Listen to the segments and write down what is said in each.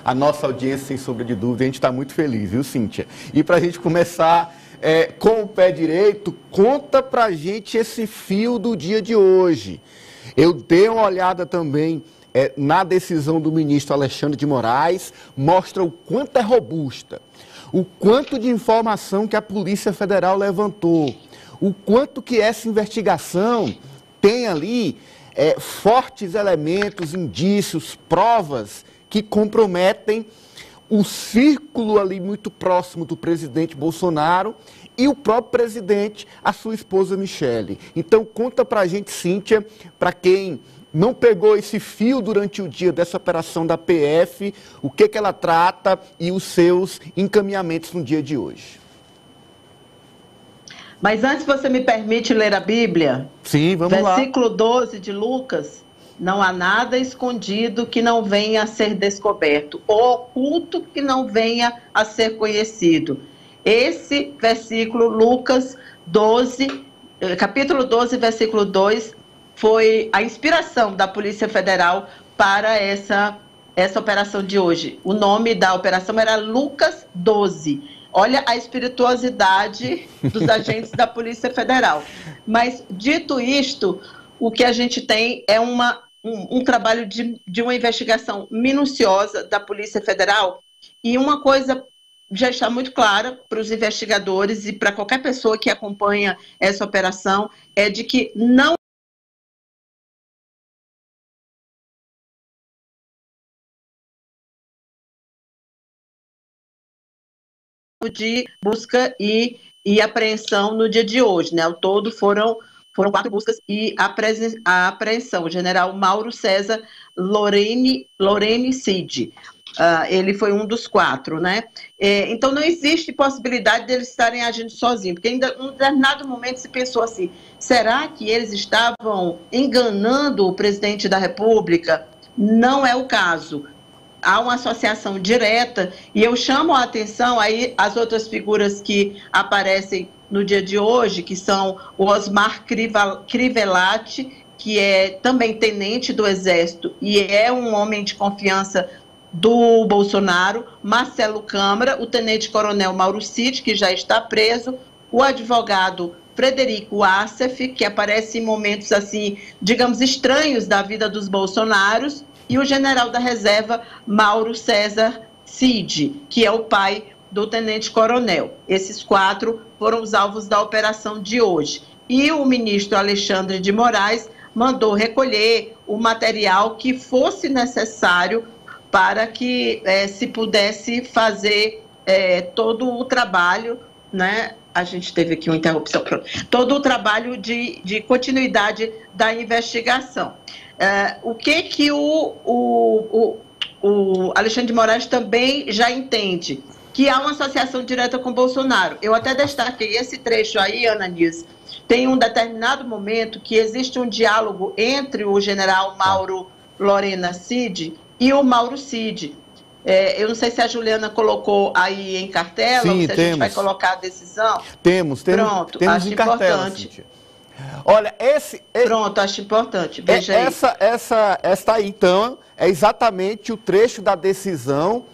A nossa audiência, sem sombra de dúvida, a gente está muito feliz, viu, Cíntia? E para a gente começar com o pé direito, conta para a gente esse fio do dia de hoje. Eu dei uma olhada também na decisão do ministro Alexandre de Moraes, mostra o quanto é robusta, o quanto de informação que a Polícia Federal levantou, o quanto que essa investigação tem ali fortes elementos, indícios, provas que comprometem o círculo ali muito próximo do presidente Bolsonaro e o próprio presidente, a sua esposa Michele. Então, conta pra gente, Cíntia, para quem não pegou esse fio durante o dia dessa operação da PF, o que ela trata e os seus encaminhamentos no dia de hoje. Mas antes você me permite ler a Bíblia? Sim, vamos lá. Versículo 12 de Lucas. Não há nada escondido que não venha a ser descoberto, ou oculto que não venha a ser conhecido. Esse versículo, Lucas 12, capítulo 12, versículo 2, foi a inspiração da Polícia Federal para essa operação de hoje. O nome da operação era Lucas 12. Olha a espirituosidade dos agentes da Polícia Federal. Mas, dito isto, o que a gente tem é um trabalho de uma investigação minuciosa da Polícia Federal, e uma coisa já está muito clara para os investigadores e para qualquer pessoa que acompanha essa operação, é de que não de busca e apreensão no dia de hoje, né? Ao todo foram 4 buscas e a apreensão. O general Mauro César Lorene Cid. Ele foi um dos 4, né? Então não existe possibilidade deles estarem agindo sozinhos, porque ainda em um determinado momento se pensou assim: será que eles estavam enganando o presidente da República? Não é o caso. Há uma associação direta, e eu chamo a atenção aí as outras figuras que aparecem no dia de hoje, que são o Osmar Crivellati, que é também tenente do Exército e é um homem de confiança do Bolsonaro, Marcelo Câmara, o tenente-coronel Mauro Cid, que já está preso, o advogado Frederico Assef, que aparece em momentos assim, digamos, estranhos da vida dos bolsonaros, e o general da reserva Mauro César Cid, que é o pai do tenente-coronel. Esses 4 foram os alvos da operação de hoje. E o ministro Alexandre de Moraes mandou recolher o material que fosse necessário para que se pudesse fazer todo o trabalho, né? A gente teve aqui uma interrupção. Todo o trabalho de continuidade da investigação. O que o Alexandre de Moraes também já entende? Que há uma associação direta com Bolsonaro. Eu até destaquei esse trecho aí, Ananias. Tem um determinado momento que existe um diálogo entre o general Mauro Lorena Cid e o Mauro Cid. Eu não sei se a Juliana colocou aí em cartela. Sim, ou se a gente vai temos. colocar a decisão. Temos Pronto, temos acho em cartela, importante. Cíntia. Olha, Pronto, acho importante. Veja aí. Essa aí, então, é exatamente o trecho da decisão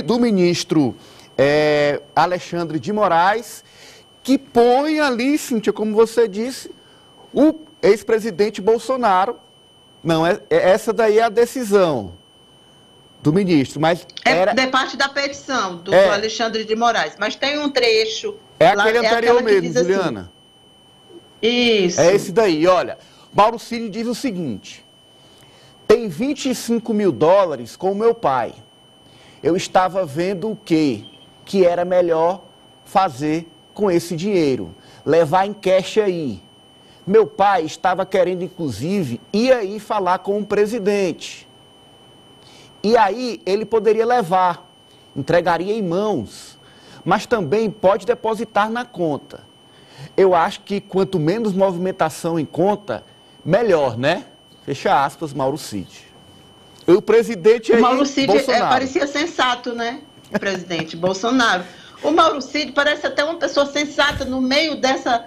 do ministro Alexandre de Moraes, que põe ali, Cíntia, como você disse, o ex-presidente Bolsonaro. Não, essa daí é a decisão do ministro, mas de parte da petição do Alexandre de Moraes, mas tem um trecho... aquele anterior mesmo, Juliana. Assim, isso. É esse daí, olha. Mauro Cid diz o seguinte: tem 25 mil dólares com o meu pai. Eu estava vendo o que era melhor fazer com esse dinheiro. Levar em cash aí. Meu pai estava querendo, inclusive, ir aí falar com o presidente. E aí ele poderia levar, entregaria em mãos, mas também pode depositar na conta. Eu acho que quanto menos movimentação em conta, melhor, né? Fecha aspas, Mauro Cid. E o presidente aí, Mauro Cid Bolsonaro. Parecia sensato, né? O presidente Bolsonaro. O Mauro Cid parece até uma pessoa sensata no meio dessa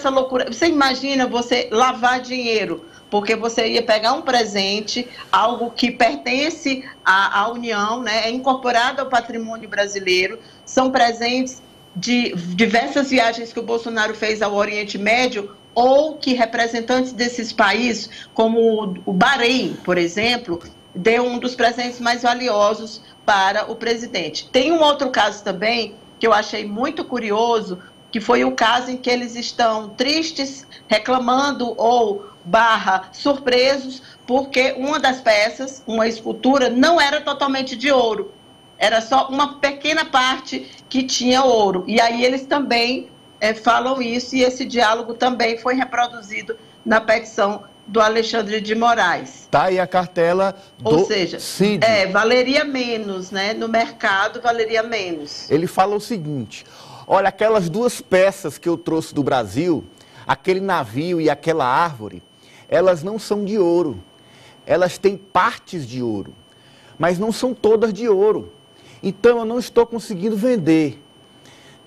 loucura. Você imagina você lavar dinheiro porque você ia pegar um presente, algo que pertence à União, né, é incorporado ao patrimônio brasileiro, são presentes de diversas viagens que o Bolsonaro fez ao Oriente Médio, ou que representantes desses países, como o Bahrein, por exemplo, deu um dos presentes mais valiosos para o presidente. Tem um outro caso também, que eu achei muito curioso, que foi o caso em que eles estão tristes, reclamando ou surpresos, porque uma das peças, uma escultura, não era totalmente de ouro. Era só uma pequena parte que tinha ouro. E aí eles também falam isso, e esse diálogo também foi reproduzido na petição do Alexandre de Moraes. Tá aí a cartela do Ou seja, Cid. Valeria menos, né? No mercado valeria menos. Ele fala o seguinte: olha, aquelas duas peças que eu trouxe do Brasil, aquele navio e aquela árvore, elas não são de ouro. Elas têm partes de ouro, mas não são todas de ouro. Então eu não estou conseguindo vender.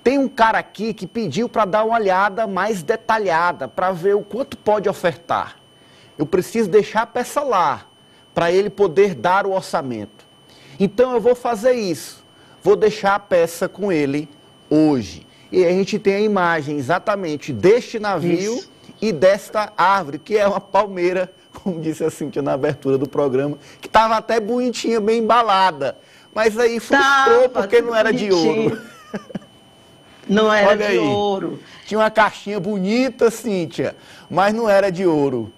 Tem um cara aqui que pediu para dar uma olhada mais detalhada, para ver o quanto pode ofertar. Eu preciso deixar a peça lá, para ele poder dar o orçamento. Então eu vou fazer isso. Vou deixar a peça com ele hoje. E a gente tem a imagem exatamente deste navio e desta árvore, que é uma palmeira, como disse a Cíntia na abertura do programa, que estava até bonitinha, bem embalada. Mas aí frustrou porque não era de ouro. Não era de ouro. Tinha uma caixinha bonita, Cíntia, mas não era de ouro.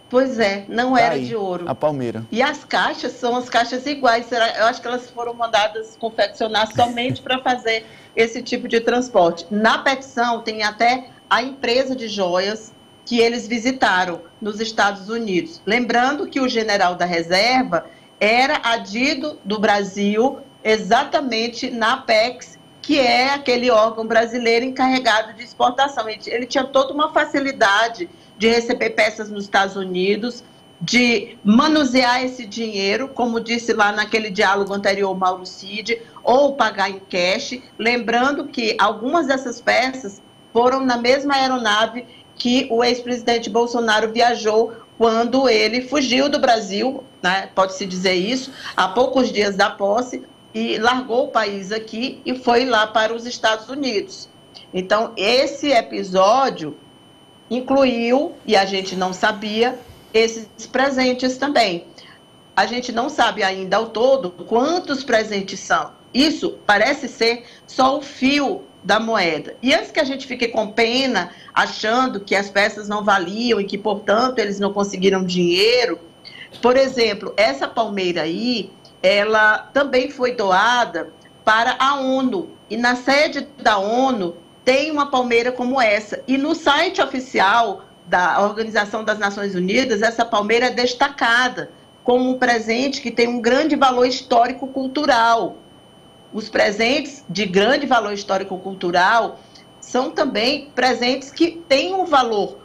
Pois é, não era de ouro. A palmeira. E as caixas são as caixas iguais. Eu acho que elas foram mandadas confeccionar somente para fazer esse tipo de transporte. Na petição tem até a empresa de joias que eles visitaram nos Estados Unidos. Lembrando que o general da reserva era adido do Brasil exatamente na Apex, que é aquele órgão brasileiro encarregado de exportação. Ele tinha toda uma facilidade de receber peças nos Estados Unidos, de manusear esse dinheiro, como disse lá naquele diálogo anterior o Mauro Cid, ou pagar em cash. Lembrando que algumas dessas peças foram na mesma aeronave que o ex-presidente Bolsonaro viajou quando ele fugiu do Brasil, né, pode-se dizer isso, há poucos dias da posse, e largou o país aqui e foi lá para os Estados Unidos. Então, esse episódio incluiu, e a gente não sabia, esses presentes também. A gente não sabe ainda ao todo quantos presentes são. Isso parece ser só o fio da moeda. E antes que a gente fique com pena, achando que as peças não valiam e que, portanto, eles não conseguiram dinheiro, por exemplo, essa palmeira aí, ela também foi doada para a ONU. E na sede da ONU tem uma palmeira como essa. E no site oficial da Organização das Nações Unidas, essa palmeira é destacada como um presente que tem um grande valor histórico-cultural. Os presentes de grande valor histórico-cultural são também presentes que têm um valor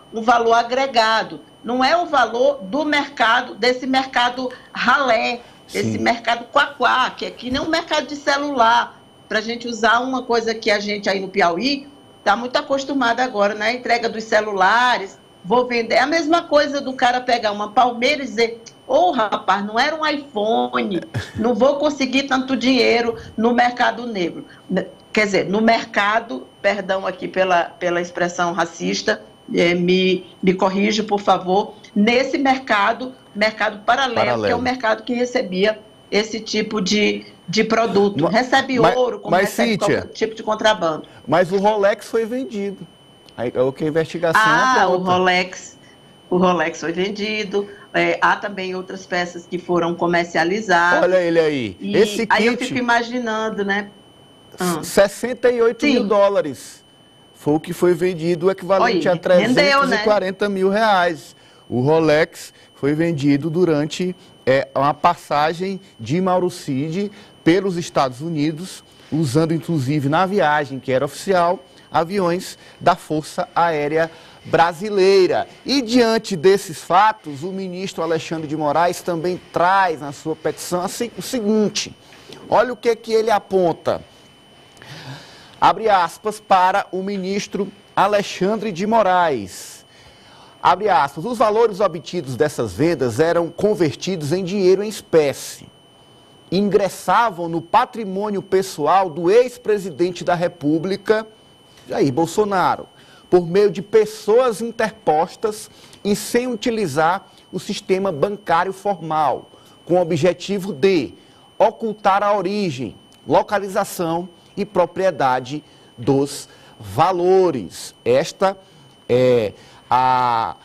agregado. Não é o valor do mercado, desse mercado ralé, esse mercado quaquá, que aqui não é um mercado de celular, para a gente usar uma coisa que a gente aí no Piauí está muito acostumado agora, né? A entrega dos celulares, vou vender. É a mesma coisa do cara pegar uma palmeira e dizer: ô, rapaz, não era um iPhone, não vou conseguir tanto dinheiro no mercado negro. Quer dizer, no mercado, perdão aqui pela expressão racista, me corrija, por favor, nesse mercado paralelo, que é o mercado que recebia esse tipo de produto. Recebe ouro, como recebe Cíntia, qualquer tipo de contrabando. Mas o Rolex foi vendido. Aí é o que a investigação aponta. O Rolex foi vendido. Há também outras peças que foram comercializadas. Olha ele aí. Esse kit, aí eu fico imaginando, né? 68 mil dólares. Foi o que foi vendido, o equivalente a 340 mil reais. O Rolex foi vendido durante uma passagem de Mauro Cid pelos Estados Unidos, usando inclusive na viagem, que era oficial, aviões da Força Aérea Brasileira. E diante desses fatos, o ministro Alexandre de Moraes também traz na sua petição o seguinte: olha o que ele aponta. Abre aspas para o ministro Alexandre de Moraes. abre aspas, os valores obtidos dessas vendas eram convertidos em dinheiro em espécie. Ingressavam no patrimônio pessoal do ex-presidente da República, Jair Bolsonaro, por meio de pessoas interpostas e sem utilizar o sistema bancário formal, com o objetivo de ocultar a origem, localização e propriedade dos valores. Esta é a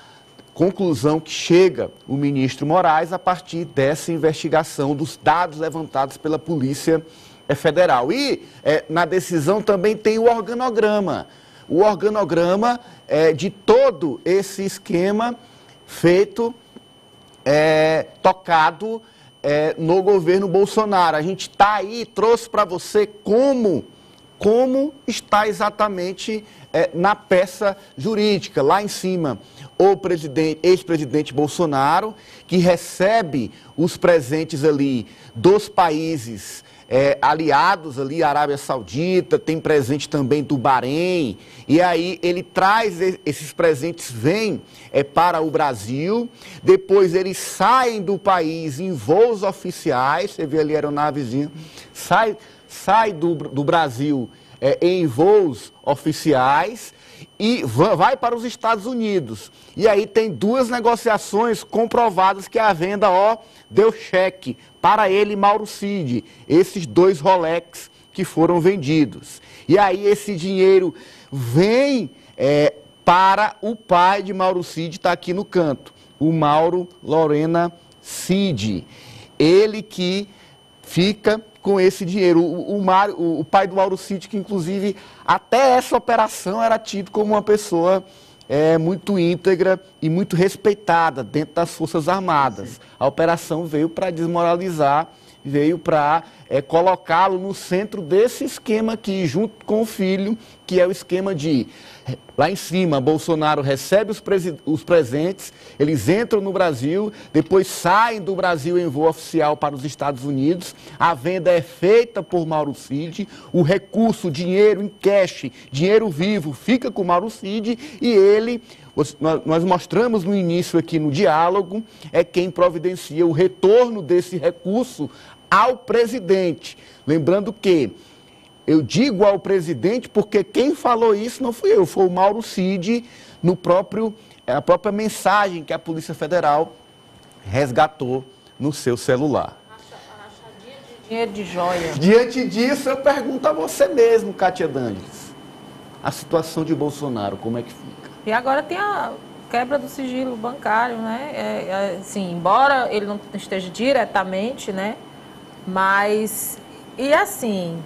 conclusão que chega o ministro Moraes a partir dessa investigação dos dados levantados pela Polícia Federal. E na decisão também tem o organograma. O organograma de todo esse esquema feito, tocado no governo Bolsonaro. A gente está aí, trouxe para você como está exatamente na peça jurídica. Lá em cima, o ex-presidente Bolsonaro, que recebe os presentes ali dos países aliados ali, Arábia Saudita, tem presente também do Bahrein, e aí ele traz esses presentes, vêm para o Brasil, depois eles saem do país em voos oficiais, você vê ali a aeronavezinha, sai do Brasil em voos oficiais e vai para os Estados Unidos. E aí tem duas negociações comprovadas que a venda, deu cheque para ele, Mauro Cid, esses 2 Rolex que foram vendidos. E aí esse dinheiro vem para o pai de Mauro Cid, está aqui no canto, o Mauro Lorena Cid. Ele que fica com esse dinheiro. O pai do Mauro Cid, que inclusive até essa operação era tido como uma pessoa muito íntegra e muito respeitada dentro das Forças Armadas. Sim. A operação veio para desmoralizar, veio para colocá-lo no centro desse esquema aqui, junto com o filho, que é o esquema de, lá em cima, Bolsonaro recebe os presentes, eles entram no Brasil, depois saem do Brasil em voo oficial para os Estados Unidos, a venda é feita por Mauro Cid, o recurso, dinheiro em cash, dinheiro vivo, fica com Mauro Cid e ele... Nós mostramos no início aqui no diálogo, é quem providencia o retorno desse recurso ao presidente. Lembrando que eu digo ao presidente porque quem falou isso não fui eu, foi o Mauro Cid, a própria mensagem que a Polícia Federal resgatou no seu celular. Rachadinha de dinheiro de joia. Diante disso, eu pergunto a você mesmo, Kátia D'Angeli, a situação de Bolsonaro, como é que fica? E agora tem a quebra do sigilo bancário, né? Assim, embora ele não esteja diretamente, né? Mas, e assim,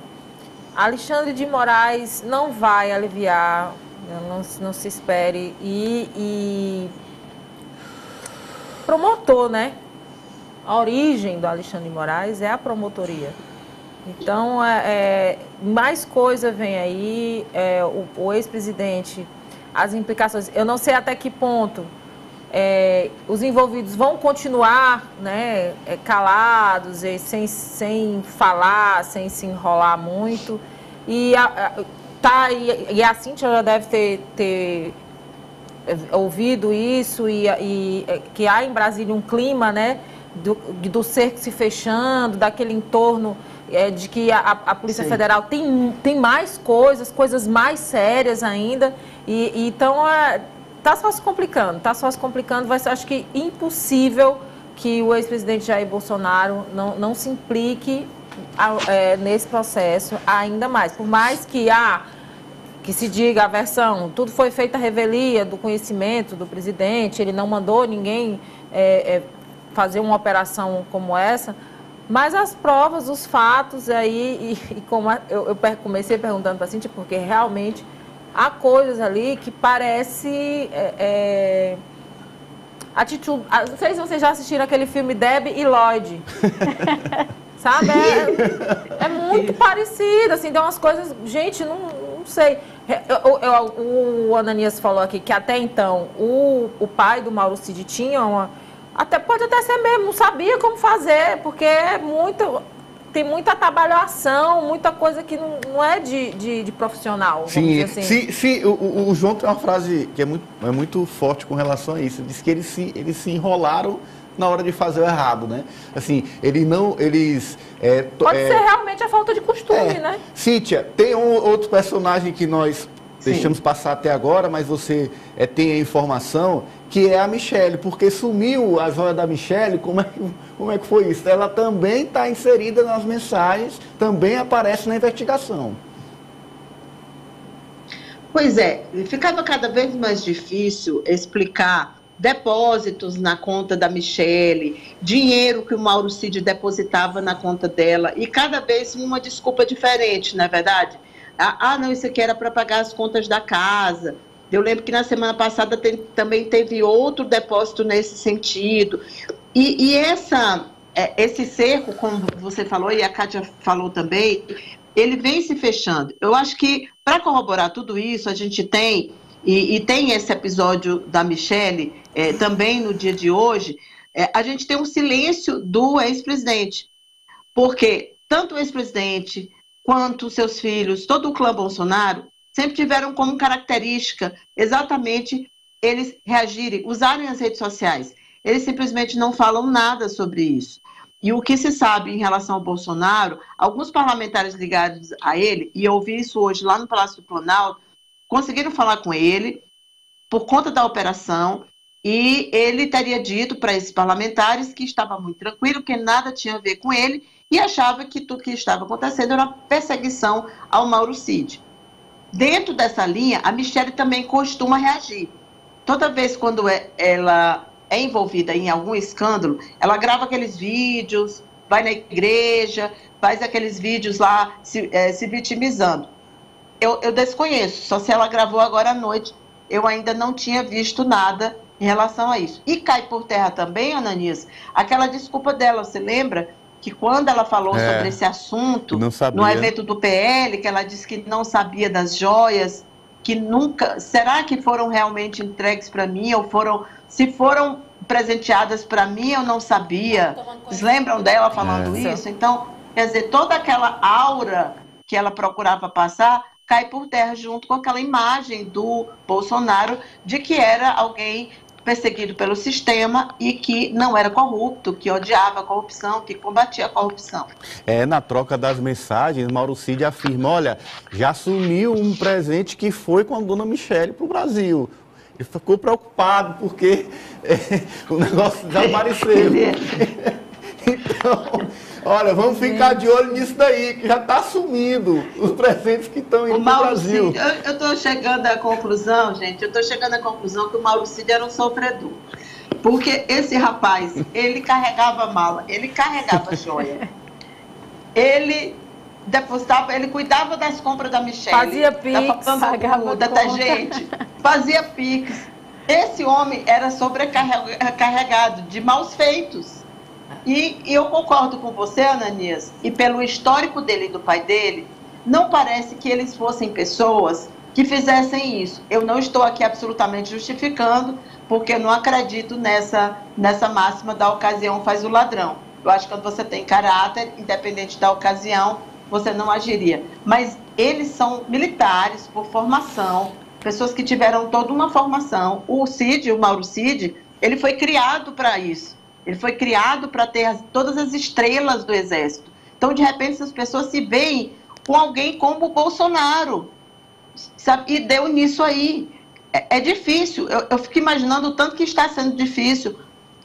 Alexandre de Moraes não vai aliviar, não se espere. E promotor, né? A origem do Alexandre de Moraes é a promotoria. Então, mais coisa vem aí, o ex-presidente... As implicações, eu não sei até que ponto os envolvidos vão continuar, né, calados, sem falar, sem se enrolar muito. E a Cíntia já deve ter ouvido isso, e que há em Brasília um clima, né, do cerco se fechando, daquele entorno de que a Polícia Sim. Federal tem mais coisas mais sérias ainda. Então, está só se complicando, vai ser, acho que, impossível que o ex-presidente Jair Bolsonaro não se implique nesse processo ainda mais. Por mais que se diga a versão, tudo foi feito à revelia do conhecimento do presidente, ele não mandou ninguém fazer uma operação como essa, mas as provas, os fatos aí, e como eu comecei perguntando para a Cíntia, porque realmente... Há coisas ali que parece atitude. Não sei se vocês já assistiram aquele filme Debbie e Lloyd. Sabe? É muito parecido, assim, tem umas coisas... Gente, não sei. O Ananias falou aqui que até então o pai do Mauro Cid tinha pode até ser mesmo, não sabia como fazer, porque é muito... tem muita atabalhação, muita coisa que não é de profissional, vamos Sim, dizer assim. sim, o João tem uma frase que é muito forte com relação a isso. Ele diz que eles se enrolaram na hora de fazer o errado, né? Assim, Pode ser realmente a falta de costume, né? Cíntia, tem outro personagem que nós deixamos passar até agora, mas você tem a informação, que é a Michele, porque sumiu a joia da Michele. Como é que foi isso? Ela também está inserida nas mensagens, também aparece na investigação. Pois é, ficava cada vez mais difícil explicar depósitos na conta da Michele, dinheiro que o Mauro Cid depositava na conta dela, e cada vez uma desculpa diferente, não é verdade? Não, isso aqui era para pagar as contas da casa. Eu lembro que na semana passada também teve outro depósito nesse sentido. E esse cerco, como você falou, e a Kátia falou também, ele vem se fechando. Eu acho que, para corroborar tudo isso, a gente tem, e tem esse episódio da Michele, também no dia de hoje, a gente tem um silêncio do ex-presidente. Porque tanto o ex-presidente quanto seus filhos, todo o clã Bolsonaro, sempre tiveram como característica exatamente eles reagirem, usarem as redes sociais. Eles simplesmente não falam nada sobre isso. E o que se sabe em relação ao Bolsonaro, alguns parlamentares ligados a ele, e eu ouvi isso hoje lá no Palácio do Planalto, conseguiram falar com ele por conta da operação, e ele teria dito para esses parlamentares que estava muito tranquilo, que nada tinha a ver com ele, e achava que tudo que estava acontecendo era uma perseguição ao Mauro Cid. Dentro dessa linha, a Michele também costuma reagir. Toda vez quando ela é envolvida em algum escândalo, ela grava aqueles vídeos, vai na igreja, faz aqueles vídeos lá se vitimizando. Eu desconheço, só se ela gravou agora à noite, eu ainda não tinha visto nada em relação a isso. E cai por terra também, Ananias, aquela desculpa dela, você lembra? Que quando ela falou sobre esse assunto, no evento do PL, que ela disse que não sabia das joias, que nunca... Será que foram realmente entregues para mim? Se foram presenteadas para mim, eu não sabia. Vocês lembram dela falando isso? Então, quer dizer, toda aquela aura que ela procurava passar cai por terra junto com aquela imagem do Bolsonaro de que era alguém perseguido pelo sistema e que não era corrupto, que odiava a corrupção, que combatia a corrupção. Na troca das mensagens, Mauro Cid afirma, olha, já sumiu um presente que foi com a dona Michele para o Brasil. Ele ficou preocupado porque o negócio desapareceu. Então, olha, vamos ficar de olho nisso daí, que já está sumindo os presentes que estão indo para o Brasil. Eu estou chegando à conclusão, gente, que o Mauro Cid era um sofredor. Porque esse rapaz, ele carregava mala, ele carregava joia. Ele depositava, ele cuidava das compras da Michele. Fazia pix, pagava detergente, fazia pix. Esse homem era sobrecarregado de maus feitos. E eu concordo com você, Ananias, e pelo histórico dele e do pai dele, não parece que eles fossem pessoas que fizessem isso. Eu não estou aqui absolutamente justificando, porque eu não acredito nessa máxima da ocasião faz o ladrão. Eu acho que quando você tem caráter, independente da ocasião, você não agiria. Mas eles são militares por formação, pessoas que tiveram toda uma formação. O Mauro Cid, ele foi criado para isso. Ele foi criado para ter todas as estrelas do Exército. Então, de repente, essas pessoas se veem com alguém como o Bolsonaro, sabe? E deu nisso aí. É difícil. Eu fico imaginando o tanto que está sendo difícil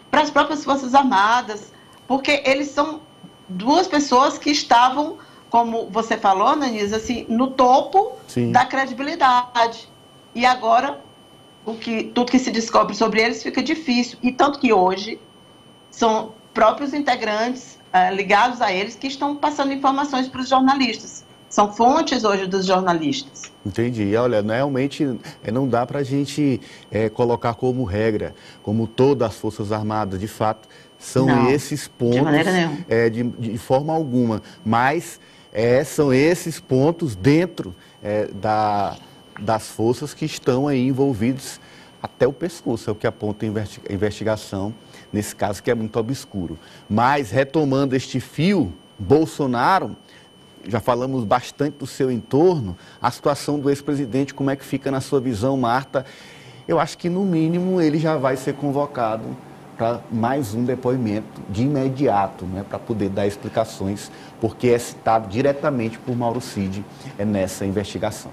para as próprias Forças Armadas, porque eles são duas pessoas que estavam, como você falou, Ananias, assim, no topo da credibilidade. E agora, tudo que se descobre sobre eles fica difícil. E tanto que hoje são próprios integrantes ligados a eles que estão passando informações para os jornalistas. São fontes hoje dos jornalistas. Entendi. Olha, realmente não dá para a gente colocar como regra, como todas as Forças Armadas, de fato, são esses pontos, de maneira nenhuma. De forma alguma, mas são esses pontos dentro das forças que estão aí envolvidos até o pescoço, é o que aponta a investigação, nesse caso que é muito obscuro. Mas, retomando este fio, Bolsonaro, já falamos bastante do seu entorno, a situação do ex-presidente, como é que fica na sua visão, Marta? Eu acho que, no mínimo, ele já vai ser convocado para mais um depoimento de imediato, né, para poder dar explicações, porque é citado diretamente por Mauro Cid nessa investigação.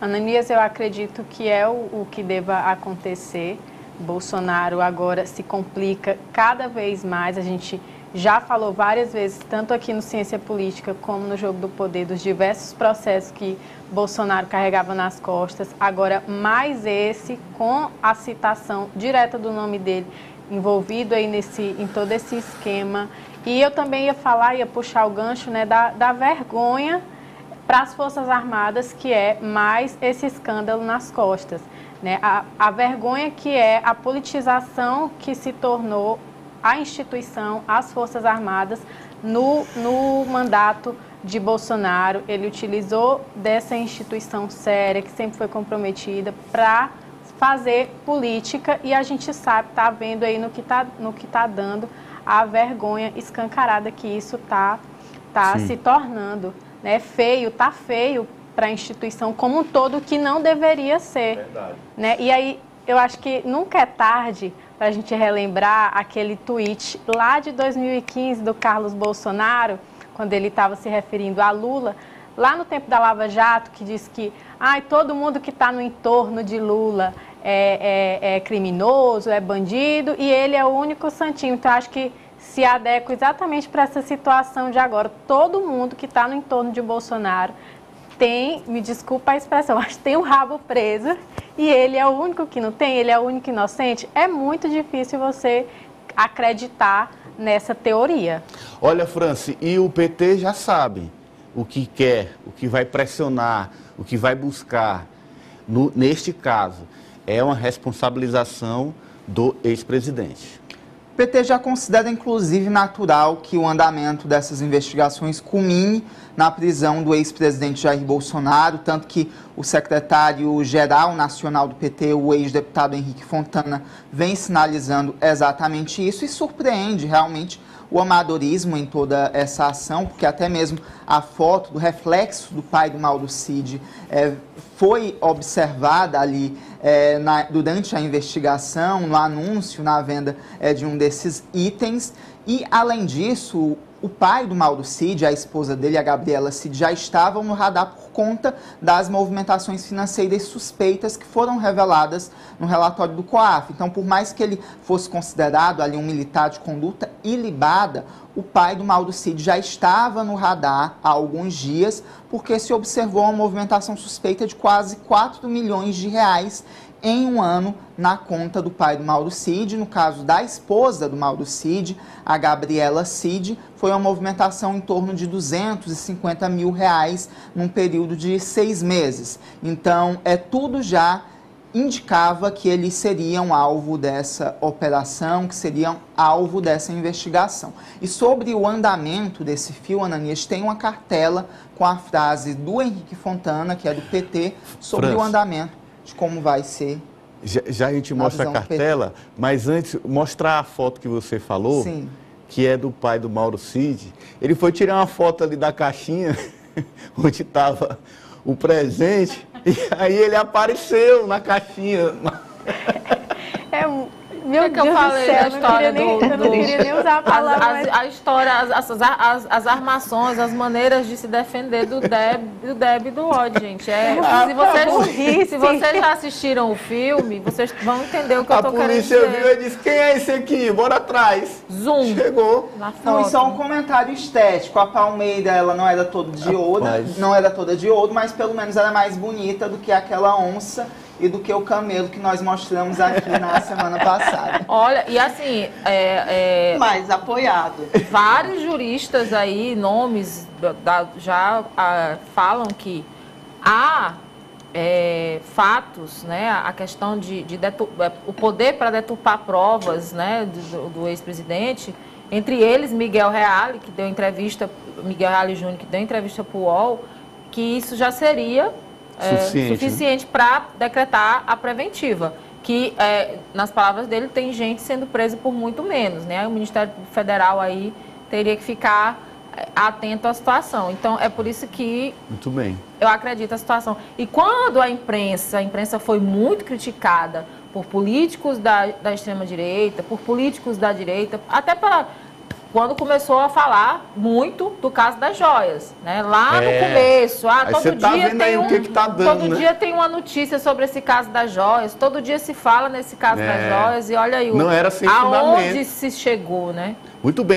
Ananias, eu acredito que é o que deva acontecer. Bolsonaro agora se complica cada vez mais. A gente já falou várias vezes, tanto aqui no Ciência Política como no Jogo do Poder, dos diversos processos que Bolsonaro carregava nas costas. Agora, mais esse, com a citação direta do nome dele, envolvido aí em todo esse esquema. E eu também ia puxar o gancho, né, da vergonha para as Forças Armadas, que é mais esse escândalo nas costas, né? A vergonha que é a politização que se tornou a instituição, as Forças Armadas, no mandato de Bolsonaro. Ele utilizou dessa instituição séria, que sempre foi comprometida, para fazer política, e a gente sabe, está vendo aí no que tá dando, a vergonha escancarada que isso tá se tornando, né? Tá feio para a instituição como um todo, que não deveria ser. Verdade. Né? E aí, eu acho que nunca é tarde para a gente relembrar aquele tweet lá de 2015 do Carlos Bolsonaro, quando ele estava se referindo a Lula, lá no tempo da Lava Jato, que diz que todo mundo que está no entorno de Lula é criminoso, é bandido, e ele é o único santinho. Então, acho que se adequa exatamente para essa situação de agora. Todo mundo que está no entorno de Bolsonaro tem, me desculpa a expressão, mas tem um rabo preso, e ele é o único que não tem, ele é o único inocente. É muito difícil você acreditar nessa teoria. Olha, Franci, e o PT já sabe o que quer, o que vai pressionar, o que vai buscar. Neste caso, é uma responsabilização do ex-presidente. O PT já considera, inclusive, natural que o andamento dessas investigações culmine na prisão do ex-presidente Jair Bolsonaro, tanto que o secretário-geral nacional do PT, o ex-deputado Henrique Fontana, vem sinalizando exatamente isso, e surpreende realmente o amadorismo em toda essa ação, porque até mesmo a foto do reflexo do pai do Mauro Cid foi observada ali durante a investigação, no anúncio, na venda de um desses itens. E, além disso, o pai do Mauro Cid, a esposa dele, a Gabriela Cid, já estavam no radar por conta das movimentações financeiras suspeitas que foram reveladas no relatório do COAF. Então, por mais que ele fosse considerado ali um militar de conduta ilibada, o pai do Mauro Cid já estava no radar há alguns dias, porque se observou uma movimentação suspeita de quase 4 milhões de reais em um ano na conta do pai do Mauro Cid. No caso da esposa do Mauro Cid, a Gabriela Cid, foi uma movimentação em torno de 250 mil reais num período de 6 meses. Então, tudo já indicava que eles seriam alvo dessa operação, que seriam alvo dessa investigação. E sobre o andamento desse fio, Ananias, tem uma cartela com a frase do Henrique Fontana, que é do PT, sobre o andamento de como vai ser. Já a gente mostra a cartela, mas antes, mostrar a foto que você falou, sim, que é do pai do Mauro Cid. Ele foi tirar uma foto ali da caixinha, onde estava o presente, e aí ele apareceu na caixinha. Meu Deus, eu falei a história eu não queria nem usar a palavra. A história, as armações, as maneiras de se defender do Deb e do ódio, gente. Se vocês já assistiram o filme, vocês vão entender o que eu tô querendo dizer. A polícia viu e disse: quem é esse aqui? Bora atrás. Zoom. Chegou. Não, e só um comentário estético. A Palmeira, ela não era toda de ouro, não era toda de ouro, mas pelo menos ela é mais bonita do que aquela onça e do que o camelo que nós mostramos aqui na semana passada. Olha, e assim... mais apoiado. Vários juristas aí, nomes, já falam que há fatos, né, a questão o poder para deturpar provas, né, do ex-presidente, entre eles Miguel Reale, que deu entrevista, Miguel Reale Júnior, que deu entrevista para o UOL, que isso já seria suficiente, né, para decretar a preventiva, que, nas palavras dele, tem gente sendo presa por muito menos, né? O Ministério Federal aí teria que ficar atento à situação. Então, é por isso que Muito bem. eu acredito a situação. E quando a imprensa foi muito criticada por políticos da extrema-direita, por políticos da direita, até quando começou a falar muito do caso das joias, né? Lá no começo, todo dia dia tem uma notícia sobre esse caso das joias, todo dia se fala nesse caso das joias, e olha aí não era sem aonde se chegou, né? Muito bem.